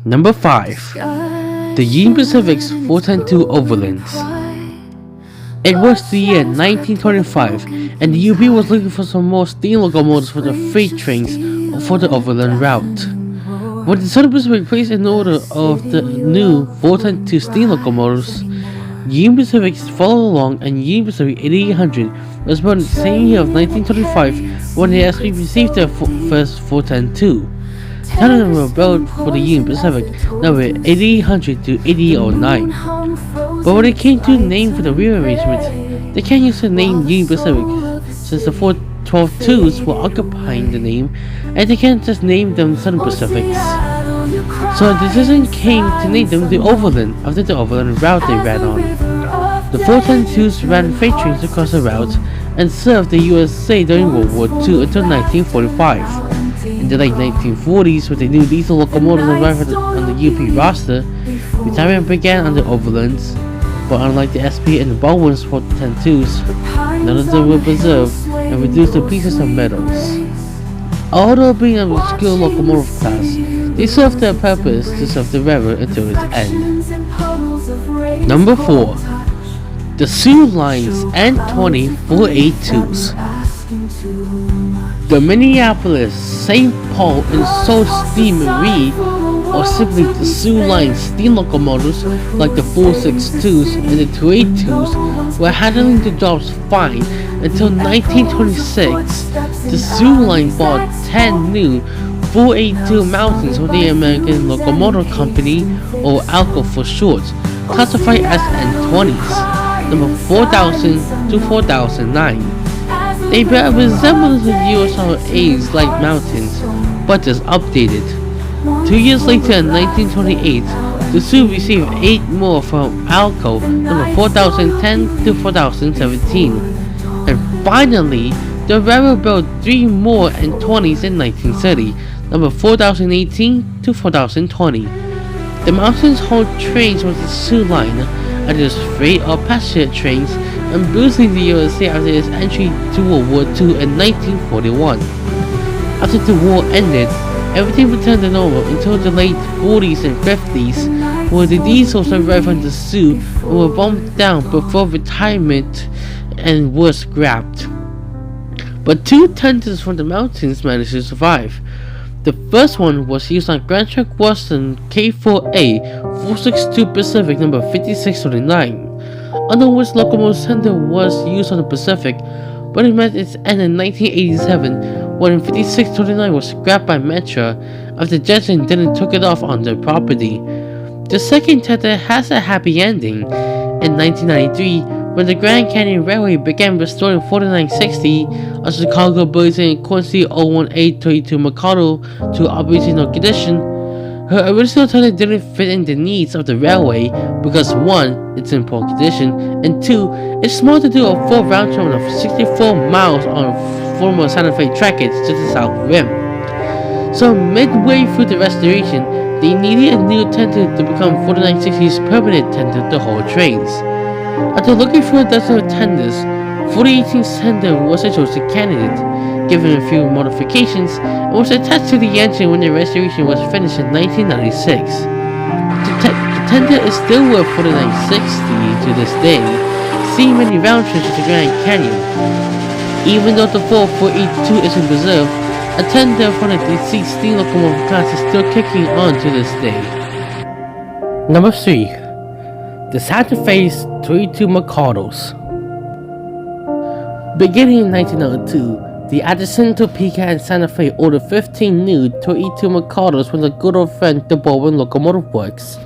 Number 5. The Union Pacific's 410-2 Overlands. It was the year 1925, and the UP was looking for some more steam locomotives for the freight trains for the overland route. When the Southern Pacific placed an order of the new 410-2 steam locomotives, Union Pacific followed along, and Union Pacific 8800 was built in the same year of 1925 when they actually received their first 410-2. 10 of them were built for the Union Pacific, number 8800 to 8809. But when it came to the name for the rearrangement, they can't use the name Union Pacific since the 412-2s were occupying the name, and they can't just name them Southern Pacifics. So a decision came to name them the Overland after the overland route they ran on. The 410-2s ran freight trains across the route and served the USA during World War II until 1945. In the late 1940s, with the new diesel locomotives arrived on the UP roster, retirement began on the Overlands, but unlike the SP and the Baldwin's 410-2s, none of them were preserved and reduced to pieces of metals. Although being an obscure locomotive class, they served their purpose to serve the railroad until its end. Number 4. The Soo Line's N20 482s. The Minneapolis, St. Paul, and Sault Ste. Marie, or simply the Soo Line steam locomotives like the 462s and the 282s, were handling the jobs fine until 1926. The Soo Line bought 10 new 482 Mountains from the American Locomotive Company, or ALCO for short, classified as N20s, number 4000 to 4009. They bear a resemblance of USRA's light mountains, but just updated. 2 years later, in 1928, the Soo received 8 more from ALCO, number 4010 to 4017. And finally, the railroad built 3 more N20s in 1930, number 4018 to 4020. The mountains hauled trains with the Soo Line, either freight or passenger trains, and boosting the USA after its entry to World War II in 1941. After the war ended, everything returned to normal until the late 40s and 50s, where the diesels arrived on the Soo and were bumped down before retirement and were scrapped. But 2 tenders from the mountains managed to survive. The first one was used on Grand Trunk Western K4A 462 Pacific number 5629. Under which locomotive tender was used on the Pacific, but it met its end in 1987 when 5629 was scrapped by Metra after Jetson didn't took it off on their property. The second tender has a happy ending. In 1993, when the Grand Canyon Railway began restoring 4960, a Chicago Blazing Quincy 01832 Mikado to operational condition, her original tender didn't fit in the needs of the railway because 1. It's in poor condition, and 2. It's small to do a full round trip of 64 miles on former Santa Fe trackage to the south rim. So midway through the restoration, they needed a new tender to become 4960's permanent tender to haul trains. After looking through a dozen of tenders, 4018's tender was a chosen candidate, given a few modifications, and was attached to the engine when the restoration was finished in 1996. The tender is still worth 4960 to this day, seeing many round trips to the Grand Canyon. Even though the 4482 isn't preserved, a tender from the DC steam locomotive class is still kicking on to this day. Number 3. The Santa Fe's 32 Mikados. Beginning in 1902, the Addison, Topeka, and Santa Fe ordered 15 new 22 Mikados from the good old friend the Baldwin Locomotive Works.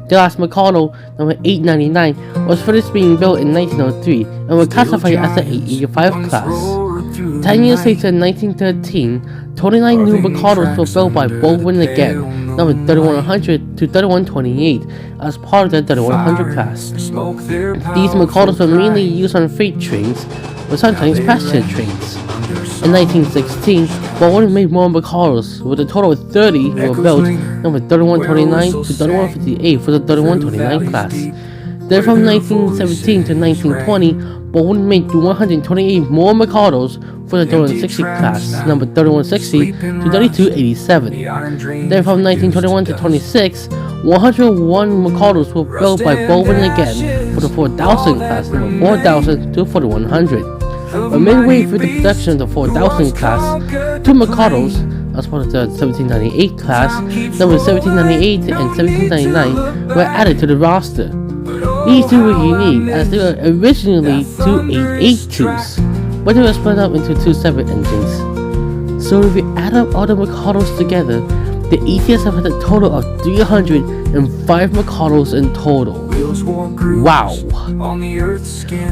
The last Mikado, number 899, was finished being built in 1903 and was classified as the 885 class. 10 years later, in 1913, 29 new Mikados were built by Baldwin again, number 3100 to 3128, as part of the 3100 class. These Mikados were mainly used on freight trains, but sometimes passenger trains. In 1916, Baldwin made more Mikados, with a total of 30 were built, number 3129 to 3158 for the 3129 class. Then from 1917 to 1920, Bolton made 128 more Mikados for the 3160 class, number 3160 to 3287. Then from 1921 to 26, 101 Mikados were built by Bolton again for the 4000 class, number 4000 to 4100. But midway through the production of the 4000 class, 2 Mikados, as part of the 1798 class, numbers 1798 and 1799, were added to the roster. These two were unique as they were originally two 882s, but they were split up into two separate engines. So if we add up all the Mikados together, the ETSF had a total of 305 Mikados in total. Wow!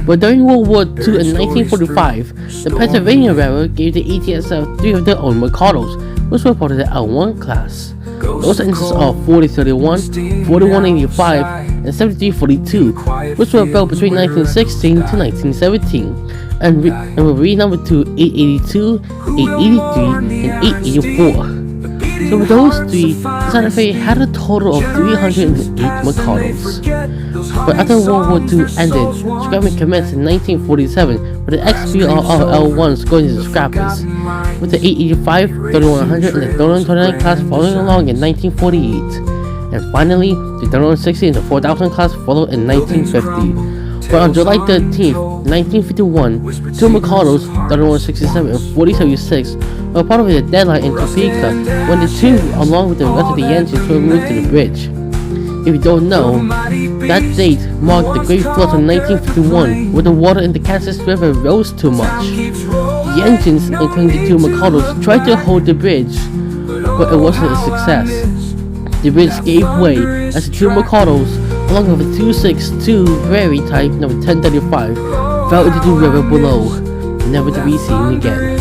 But during World War II in 1945, the Pennsylvania Railroad gave the ETSF 3 of their own Mikados, which were part of the L1 class. Those engines are 4031, 4185, and 7342, which were built between 1916 to 1917, and were renumbered to 882, 883, and 884. So with those three, the Santa Fe had a total of 308 Mikados. But after World War II ended, scrapping commenced in 1947 with the XBRR L1s going to the scrappers, with the 885, 3100, and the 3129 class following along in 1948. And finally, the 3160 and the 4000 class followed in 1950. But on July 13th, 1951, 2 Mikados, 3167 and 4076, were part of the deadline in Topeka when the two, along with the rest of the engines, were moved to the bridge. If you don't know, that date marked the great floods of 1951 where the water in the Kansas River rose too much. The engines, including the 2 Mikados, tried to hold the bridge, but it wasn't a success. The bridge gave way as the 2 Mikados, along with a 262 Prairie type number 1035, fell into the river below, never to be seen again.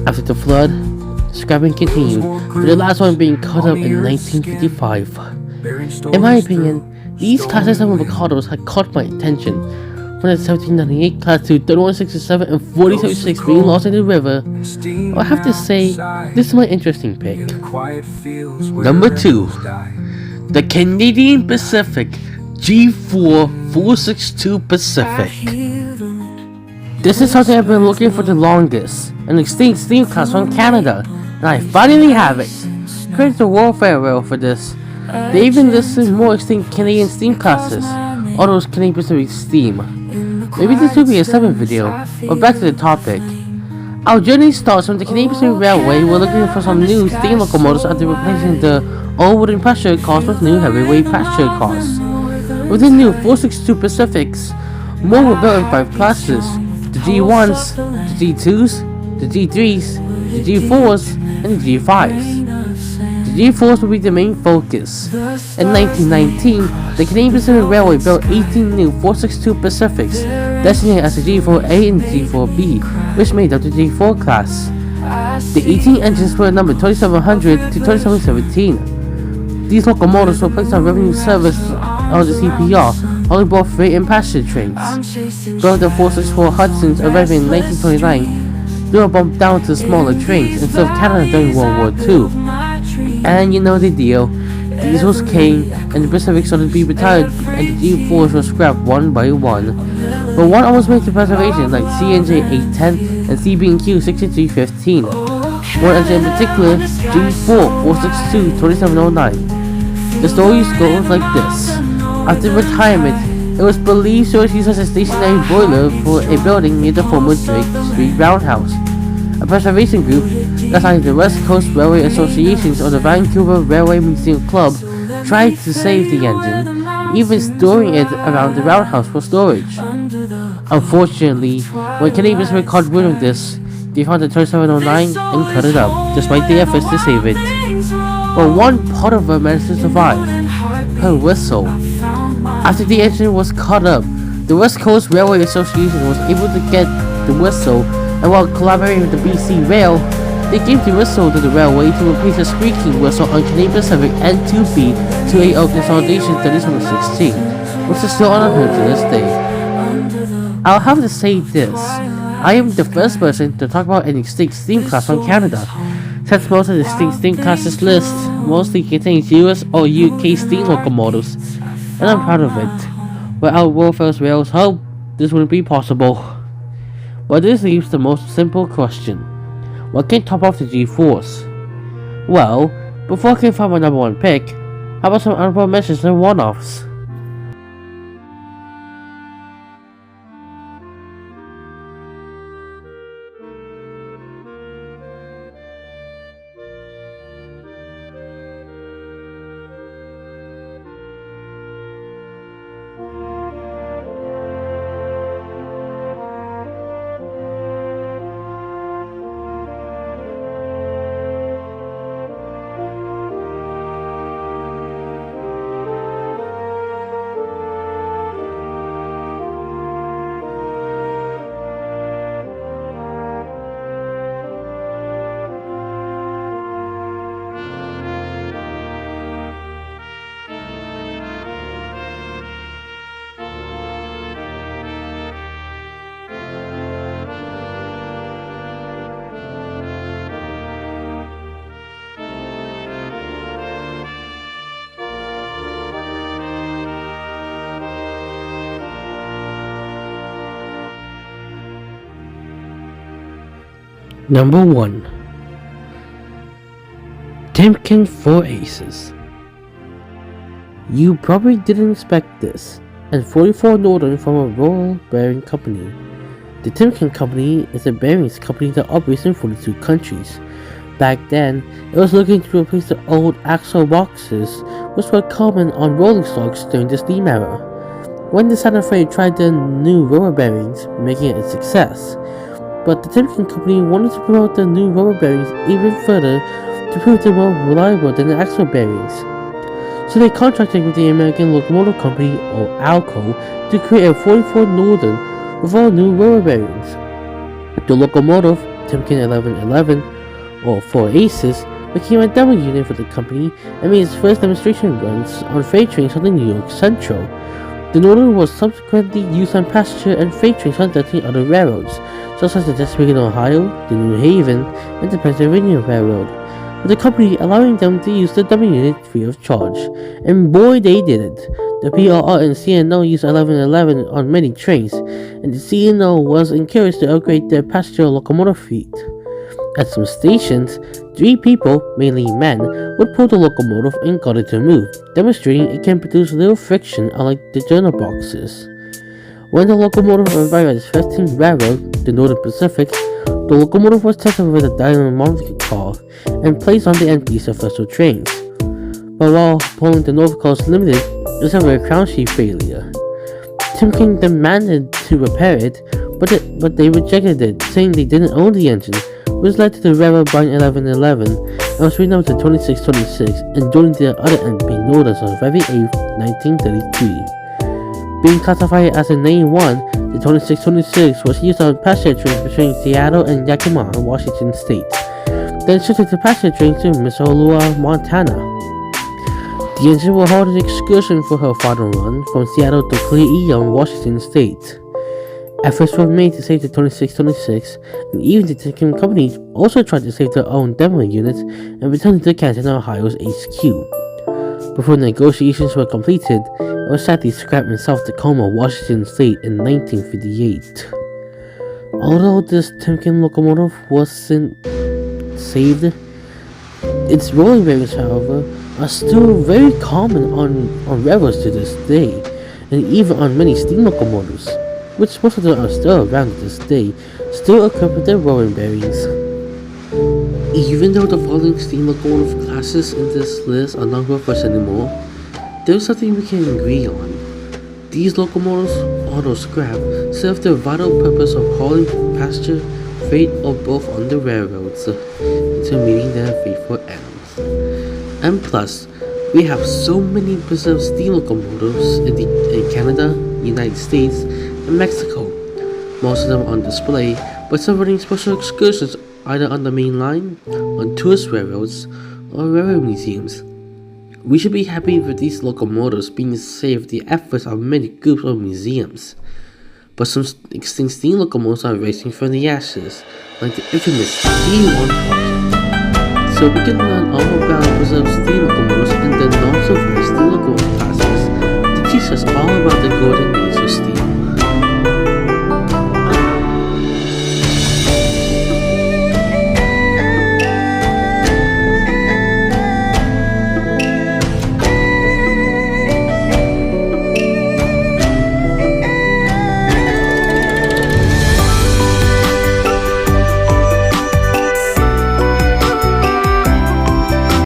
After the flood, scrapping continued, with the last one being cut up in 1955. In my opinion, these classes of Mikados had caught my attention, from the 1798 class to 3167 and 4076 being lost in the river. I have to say, this is my interesting pick. Number 2. The Canadian Pacific G4 462 Pacific. This is something I've been looking for the longest, an extinct steam class from Canada, and I finally have it. Credit to Warfare Rail for this. They even listed more extinct Canadian steam classes, all those Canadian Pacific steam. Maybe this will be a separate video, but back to the topic. Our journey starts from the Canadian Pacific Railway. We're looking for some new steam locomotives after replacing the old wooden passenger cars with new heavyweight passenger cars. With the new 462 Pacifics, more were built in 5 classes: the G1s, the G2s, the G3s, the G4s, and the G5s. The G4s will be the main focus. In 1919, the Canadian Pacific Railway built 18 new 462 Pacifics, designated as the G4A and G4B, which made up the G4 class. The 18 engines were numbered 2700 to 2717. These locomotives were placed on revenue service on the CPR, only both freight and passenger trains. Built the 464 Hudsons arriving in 1929, they were bumped down to smaller trains and served Canada during World War II. And you know the deal, diesels came and the Pacific started to be retired and the G4s were scrapped one by one. But one almost made to preservation, like CNJ 810 and CB&Q 6315. One engine in particular, G4 462 2709. The story goes like this. After retirement, it was believed she was used as a stationary boiler for a building near the former Drake Street Roundhouse. A preservation group, that's like the West Coast Railway Associations or the Vancouver Railway Museum Club, tried to save the engine, even storing it around the roundhouse for storage. Unfortunately, when Canadian Pacific caught wind of this, they found the 2709 and cut it up, despite the efforts to save it. But one part of her managed to survive: her whistle. After the engine was cut up, the West Coast Railway Association was able to get the whistle, and while collaborating with the BC Rail, they gave the whistle to the railway to replace a squeaking whistle on Canadian Pacific N2B 280 Consolidation 3716, which is still unheard to this day. I'll have to say this: I am the first person to talk about an extinct steam class from Canada, since most of the extinct steam classes list mostly contains US or UK steam locomotives, and I'm proud of it. Without Warfare's Rail's help, this wouldn't be possible. But this leaves the most simple question. What can top off the G-Force? Well, before I can find my number one pick, how about some honorable mentions and one-offs? Number 1. Timken 4 Aces. You probably didn't expect this, and 44 Northern from a Royal Bearing Company. The Timken Company is a bearings company that operates in 42 countries. Back then, it was looking to replace the old axle boxes, which were common on rolling stocks during the steam era. When the Santa Fe tried the new rubber bearings, making it a success. But the Timken Company wanted to promote the new rubber bearings even further to prove they were more reliable than the axle bearings. So they contracted with the American Locomotive Company, or ALCO, to create a 44 Northern with all new rubber bearings. The locomotive, Timken 1111, or 4 Aces, became a demo unit for the company and made its first demonstration runs on freight trains on the New York Central. The Northern was subsequently used on passenger and freight trains on 13 other railroads, such as the Chesapeake, Ohio, the New Haven, and the Pennsylvania Railroad, with the company allowing them to use the demo unit free of charge. And boy, they did it! The PRR and CNO used 1111 on many trains, and the CNO was encouraged to upgrade their passenger locomotive fleet. At some stations, 3 people, mainly men, would pull the locomotive and got it to move, demonstrating it can produce little friction unlike the journal boxes. When the locomotive arrived at its first steam railroad, the Northern Pacific, the locomotive was tested with a dynamic car and placed on the empties of vessel trains. But while pulling the North Coast Limited, it suffered a crown sheet failure. Timken demanded to repair it, but they rejected it, saying they didn't own the engine, which led to the railroad buying 1111 and was renamed to 2626 and joining the other NP Northerns on February 8, 1933. Being classified as an A1, the 2626 was used on passenger trains between Seattle and Yakima, Washington State, then shifted to passenger trains to Missoula, Montana. The engine will hold an excursion for her final run from Seattle to Cleveland, Washington State. Efforts were made to save the 2626, and even the Timken Company also tried to save their own demo units and returned to Canton, Ohio's HQ. Before negotiations were completed, it was sadly scrapped in South Tacoma, Washington State in 1958. Although this Timken locomotive wasn't saved, its rolling bearings, however, are still very common on railroads to this day, and even on many steam locomotives, which most of them are still around to this day, still equipped with their rolling bearings. Even though the following steam locomotive classes in this list are not worth us anymore, there's something we can agree on. These locomotives, although scrap, serve the vital purpose of hauling passenger, freight, or both on the railroads until meeting their fateful ends. And plus, we have so many preserved steam locomotives in Canada, United States, and Mexico, most of them on display, but some running special excursions either on the main line, on tourist railroads, or railroad museums. We should be happy with these locomotives being saved the efforts of many groups or museums. But some extinct steam locomotives are rising from the ashes, like the infamous C1 project. So we can learn all about preserved steam locomotives in the not-so-very steam locomotive classes to teach us all about the golden age of steam.